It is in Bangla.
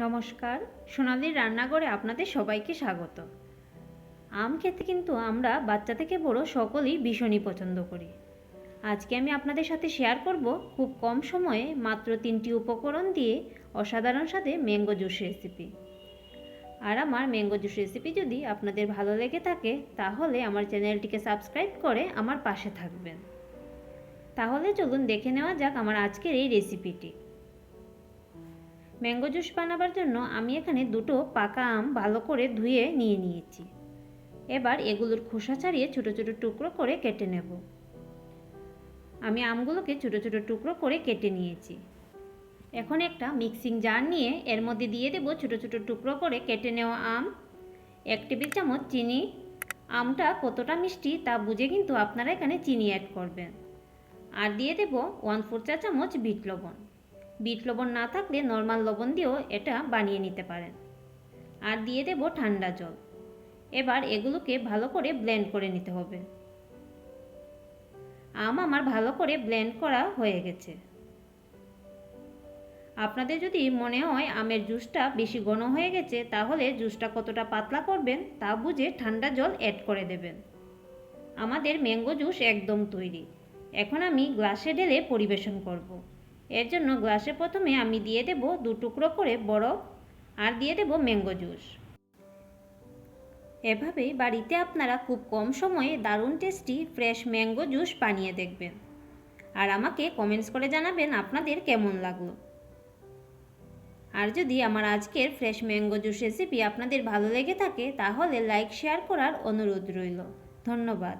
নমস্কার, সোনালির রান্নাঘরে আপনাদের সবাইকে স্বাগত। আম খেতে কিন্তু আমরা বাচ্চা থেকে বড় সকলেই ভীষণই পছন্দ করি। আজকে আমি আপনাদের সাথে শেয়ার করব খুব কম সময়ে মাত্র 3টি উপকরণ দিয়ে অসাধারণ স্বাদে ম্যাঙ্গো জুস রেসিপি। আর আমার ম্যাঙ্গো জুস রেসিপি যদি আপনাদের ভালো লেগে থাকে তাহলে আমার চ্যানেলটিকে সাবস্ক্রাইব করে আমার পাশে থাকবেন। তাহলে চলুন দেখে নেওয়া যাক আমার আজকের এই রেসিপিটি। ম্যাঙ্গো জুস বানাবার জন্য আমি এখানে দুটো পাকা আম ভালো করে ধুয়ে নিয়েছি। এবার এগুলোর খোসা ছাড়িয়ে ছোটো ছোটো টুকরো করে কেটে নেব। আমি আমগুলোকে ছোটো ছোটো টুকরো করে কেটে নিয়েছি। এখন একটা মিক্সিং জার নিয়ে এর মধ্যে দিয়ে দেব ছোটো ছোটো টুকরো করে কেটে নেওয়া আম, 1 টেবিল চামচ চিনি। আমটা কতটা মিষ্টি তা বুঝে কিন্তু আপনারা এখানে চিনি অ্যাড করবেন। আর দিয়ে দেব 1/4 চা চামচ বিট লবণ। বিট লবণ না থাকলে নর্মাল লবণ দিয়েও এটা বানিয়ে নিতে পারেন। আর দিয়ে দেব ঠান্ডা জল। এবার এগুলোকে ভালো করে ব্লেন্ড করে নিতে হবে। আম আমার ভালো করে ব্লেন্ড করা হয়ে গেছে। আপনাদের যদি মনে হয় আমের জুসটা বেশি ঘন হয়ে গেছে তাহলে জুসটা কতটা পাতলা করবেন তা বুঝে ঠান্ডা জল অ্যাড করে দেবেন। আমাদের ম্যাঙ্গো জুস একদম তৈরি। এখন আমি গ্লাসে ঢেলে পরিবেশন করব। এর জন্য গ্লাসে প্রথমে আমি দিয়ে দেব 2 টুকরো করে বরফ আর দিয়ে দেব ম্যাঙ্গো জুস। এভাবেই বাড়িতে আপনারা খুব কম সময়ে দারুণ টেস্টি ফ্রেশ ম্যাঙ্গো জুস বানিয়ে দেখবেন। আর আমাকে কমেন্টস করে জানাবেন আপনাদের কেমন লাগলো। আর যদি আমার আজকের ফ্রেশ ম্যাঙ্গো জুস রেসিপি আপনাদের ভালো লেগে থাকে তাহলে লাইক শেয়ার করার অনুরোধ রইল। ধন্যবাদ।